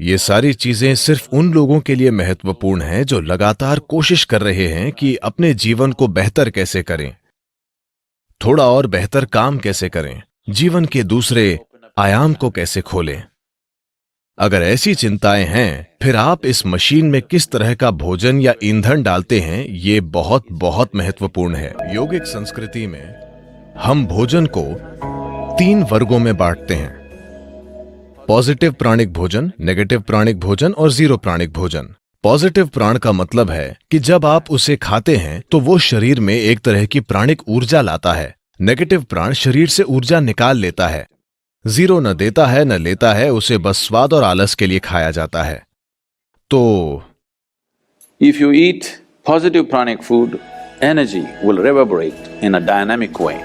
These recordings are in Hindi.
ये सारी चीजें सिर्फ उन लोगों के लिए महत्वपूर्ण हैं जो लगातार कोशिश कर रहे हैं कि अपने जीवन को बेहतर कैसे करें, थोड़ा और बेहतर काम कैसे करें, जीवन के दूसरे आयाम को कैसे खोलें। अगर ऐसी चिंताएं हैं, फिर आप इस मशीन में किस तरह का भोजन या ईंधन डालते हैं, ये बहुत बहुत महत्वपूर्ण है। योगिक संस्कृति में हम भोजन को 3 वर्गों में बांटते हैं: पॉजिटिव प्राणिक भोजन, नेगेटिव प्राणिक भोजन और जीरो प्राणिक भोजन। पॉजिटिव प्राण का मतलब है कि जब आप उसे खाते हैं तो वो शरीर में एक तरह की प्राणिक ऊर्जा लाता है। नेगेटिव प्राण शरीर से ऊर्जा निकाल लेता है। जीरो न देता है न लेता है, उसे बस स्वाद और आलस के लिए खाया जाता है। तो If you eat positive pranic food, energy will reverberate in a dynamic way.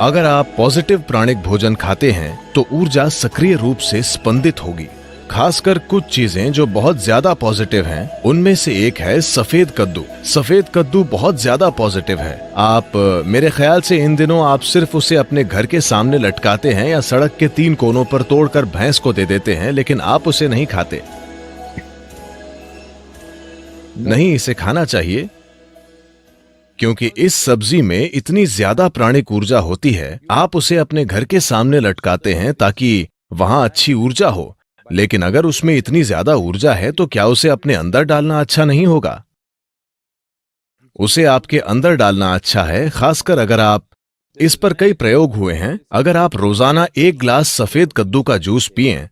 अगर आप पॉजिटिव प्राणिक भोजन खाते हैं तो ऊर्जा सक्रिय रूप से स्पंदित होगी। खासकर कुछ चीजें जो बहुत ज्यादा पॉजिटिव हैं, उनमें से एक है सफेद कद्दू। सफेद कद्दू बहुत ज्यादा पॉजिटिव है। आप मेरे ख्याल से इन दिनों आप सिर्फ उसे अपने घर के सामने लटकाते हैं या सड़क के 3 कोनों पर तोड़कर भैंस को दे देते हैं, लेकिन आप उसे नहीं खाते। नहीं, इसे खाना चाहिए क्योंकि इस सब्जी में इतनी ज्यादा प्राणिक ऊर्जा होती है। आप उसे अपने घर के सामने लटकाते हैं ताकि वहां अच्छी ऊर्जा हो, लेकिन अगर उसमें इतनी ज्यादा ऊर्जा है तो क्या उसे अपने अंदर डालना अच्छा नहीं होगा? उसे आपके अंदर डालना अच्छा है, खासकर अगर आप इस पर कई प्रयोग हुए हैं। अगर आप रोजाना 1 गिलास सफेद कद्दू का जूस पिएं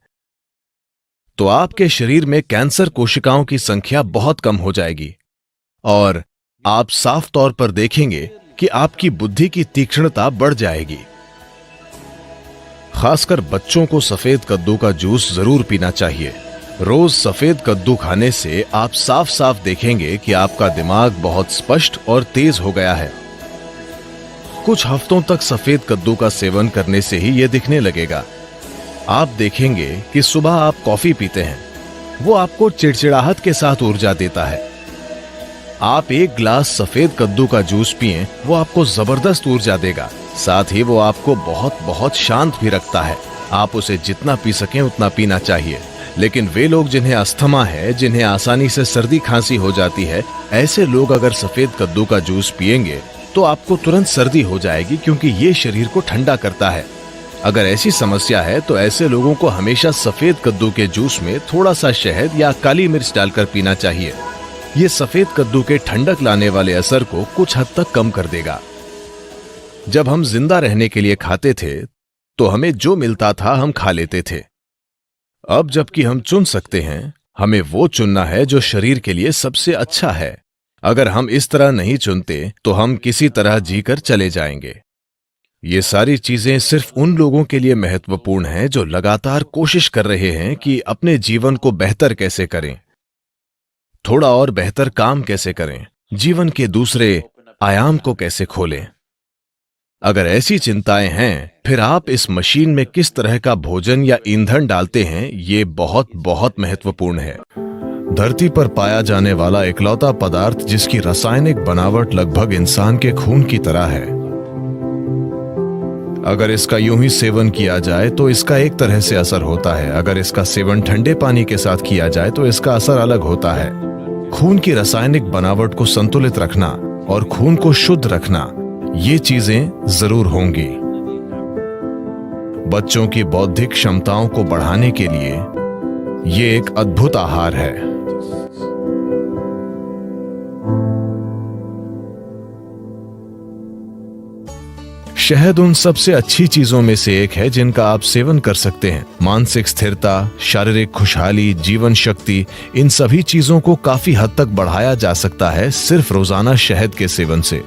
तो आपके शरीर में कैंसर कोशिकाओं की संख्या बहुत कम हो जाएगी और आप साफ तौर पर देखेंगे कि आपकी बुद्धि की तीक्ष्णता बढ़ जाएगी। खासकर बच्चों को सफेद कद्दू का जूस जरूर पीना चाहिए। रोज सफेद कद्दू खाने से आप साफ साफ देखेंगे कि आपका दिमाग बहुत स्पष्ट और तेज हो गया है। कुछ हफ्तों तक सफेद कद्दू का सेवन करने से ही यह दिखने लगेगा। आप देखेंगे कि सुबह आप कॉफी पीते हैं, वो आपको चिड़चिड़ाहट के साथ ऊर्जा देता है। आप 1 गिलास सफेद कद्दू का जूस पिएं, वो आपको जबरदस्त ऊर्जा देगा। साथ ही वो आपको बहुत बहुत शांत भी रखता है। आप उसे जितना पी सकें उतना पीना चाहिए। लेकिन वे लोग जिन्हें अस्थमा है, जिन्हें आसानी से सर्दी खांसी हो जाती है, ऐसे लोग अगर सफेद कद्दू का जूस पिएंगे तो आपको तुरंत सर्दी हो जाएगी, क्योंकि ये शरीर को ठंडा करता है। अगर ऐसी समस्या है तो ऐसे लोगों को हमेशा सफेद कद्दू के जूस में थोड़ा सा शहद या काली मिर्च डालकर पीना चाहिए। ये सफेद कद्दू के ठंडक लाने वाले असर को कुछ हद तक कम कर देगा। जब हम जिंदा रहने के लिए खाते थे तो हमें जो मिलता था हम खा लेते थे। अब जबकि हम चुन सकते हैं, हमें वो चुनना है जो शरीर के लिए सबसे अच्छा है। अगर हम इस तरह नहीं चुनते तो हम किसी तरह जीकर चले जाएंगे। ये सारी चीजें सिर्फ उन लोगों के लिए महत्वपूर्ण हैं जो लगातार कोशिश कर रहे हैं कि अपने जीवन को बेहतर कैसे करें, थोड़ा और बेहतर काम कैसे करें, जीवन के दूसरे आयाम को कैसे खोलें। अगर ऐसी चिंताएं हैं, फिर आप इस मशीन में किस तरह का भोजन या ईंधन डालते हैं, ये बहुत बहुत महत्वपूर्ण है। धरती पर पाया जाने वाला इकलौता पदार्थ जिसकी रासायनिक बनावट लगभग इंसान के खून की तरह है। अगर इसका यूं ही सेवन किया जाए तो इसका एक तरह से असर होता है। अगर इसका सेवन ठंडे पानी के साथ किया जाए तो इसका असर अलग होता है। खून की रासायनिक बनावट को संतुलित रखना और खून को शुद्ध रखना, ये चीजें जरूर होंगी। बच्चों की बौद्धिक क्षमताओं को बढ़ाने के लिए ये एक अद्भुत आहार है। शहद उन सबसे अच्छी चीजों में से एक है जिनका आप सेवन कर सकते हैं। मानसिक स्थिरता, शारीरिक खुशहाली, जीवन शक्ति, इन सभी चीजों को काफी हद तक बढ़ाया जा सकता है सिर्फ रोजाना शहद के सेवन से।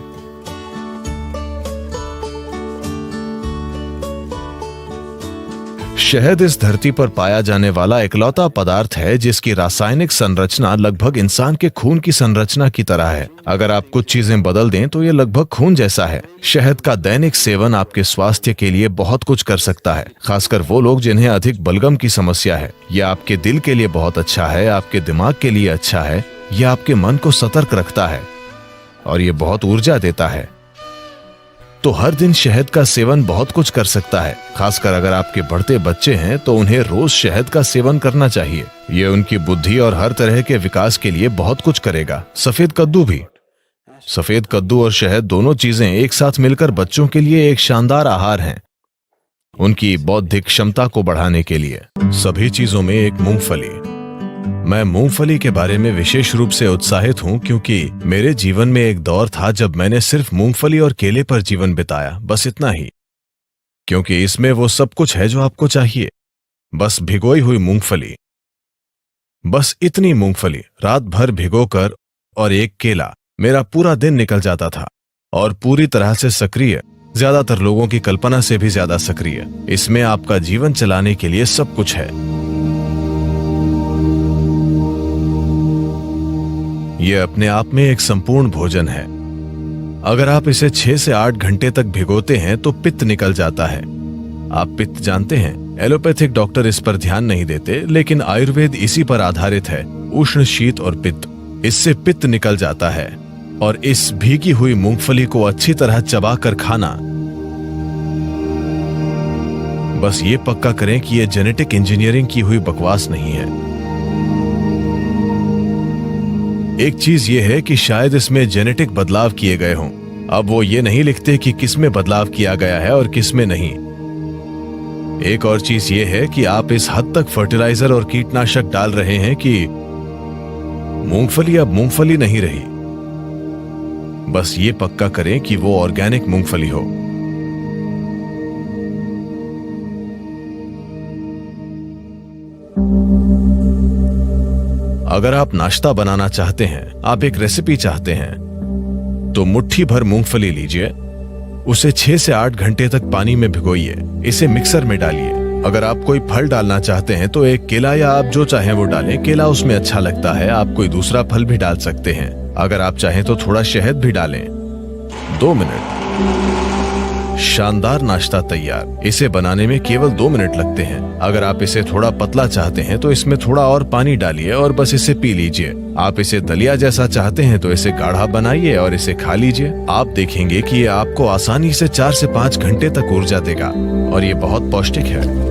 शहद इस धरती पर पाया जाने वाला इकलौता पदार्थ है जिसकी रासायनिक संरचना लगभग इंसान के खून की संरचना की तरह है। अगर आप कुछ चीजें बदल दें तो ये लगभग खून जैसा है। शहद का दैनिक सेवन आपके स्वास्थ्य के लिए बहुत कुछ कर सकता है, खासकर वो लोग जिन्हें अधिक बलगम की समस्या है। यह आपके दिल के लिए बहुत अच्छा है, आपके दिमाग के लिए अच्छा है, यह आपके मन को सतर्क रखता है और ये बहुत ऊर्जा देता है। तो हर दिन शहद का सेवन बहुत कुछ कर सकता है। खासकर अगर आपके बढ़ते बच्चे हैं तो उन्हें रोज शहद का सेवन करना चाहिए। ये उनकी बुद्धि और हर तरह के विकास के लिए बहुत कुछ करेगा। सफेद कद्दू भी। सफेद कद्दू और शहद दोनों चीजें एक साथ मिलकर बच्चों के लिए एक शानदार आहार हैं, उनकी बौद्धिक क्षमता को बढ़ाने के लिए। सभी चीजों में एक मूंगफली। मैं मूंगफली के बारे में विशेष रूप से उत्साहित हूं क्योंकि मेरे जीवन में एक दौर था जब मैंने सिर्फ मूंगफली और केले पर जीवन बिताया, बस इतना ही। क्योंकि इसमें वो सब कुछ है जो आपको चाहिए। बस भिगोई हुई मूंगफली, बस इतनी मूंगफली रात भर भिगोकर और एक केला, मेरा पूरा दिन निकल जाता था। और पूरी तरह से सक्रिय, ज्यादातर लोगों की कल्पना से भी ज्यादा सक्रिय। इसमें आपका जीवन चलाने के लिए सब कुछ है। यह अपने आप में एक संपूर्ण भोजन है। अगर आप इसे 6 से 8 घंटे तक भिगोते हैं तो पित्त निकल जाता है। आप पित्त जानते हैं, एलोपैथिक डॉक्टर इस पर ध्यान नहीं देते, लेकिन आयुर्वेद इसी पर आधारित है। उष्ण, शीत और पित्त, इससे पित्त निकल जाता है। और इस भीगी हुई मूंगफली को अच्छी तरह चबा कर खाना। बस ये पक्का करें कि यह जेनेटिक इंजीनियरिंग की हुई बकवास नहीं है। एक चीज यह है कि शायद इसमें जेनेटिक बदलाव किए गए हों। अब वो ये नहीं लिखते कि किसमें बदलाव किया गया है और किसमें नहीं। एक और चीज यह है कि आप इस हद तक फर्टिलाइजर और कीटनाशक डाल रहे हैं कि मूंगफली अब मूंगफली नहीं रही। बस ये पक्का करें कि वो ऑर्गेनिक मूंगफली हो। अगर आप नाश्ता बनाना चाहते हैं, आप एक रेसिपी चाहते हैं, तो मुट्ठी भर मूंगफली लीजिए, उसे 6 से 8 घंटे तक पानी में भिगोइए, इसे मिक्सर में डालिए। अगर आप कोई फल डालना चाहते हैं तो एक केला या आप जो चाहें वो डालें। केला उसमें अच्छा लगता है, आप कोई दूसरा फल भी डाल सकते हैं। अगर आप चाहें तो थोड़ा शहद भी डालें। 2 मिनट, शानदार नाश्ता तैयार। इसे बनाने में केवल 2 मिनट लगते हैं। अगर आप इसे थोड़ा पतला चाहते हैं तो इसमें थोड़ा और पानी डालिए और बस इसे पी लीजिए। आप इसे दलिया जैसा चाहते हैं तो इसे गाढ़ा बनाइए और इसे खा लीजिए। आप देखेंगे कि ये आपको आसानी से 4 से 5 घंटे तक ऊर्जा देगा और ये बहुत पौष्टिक है।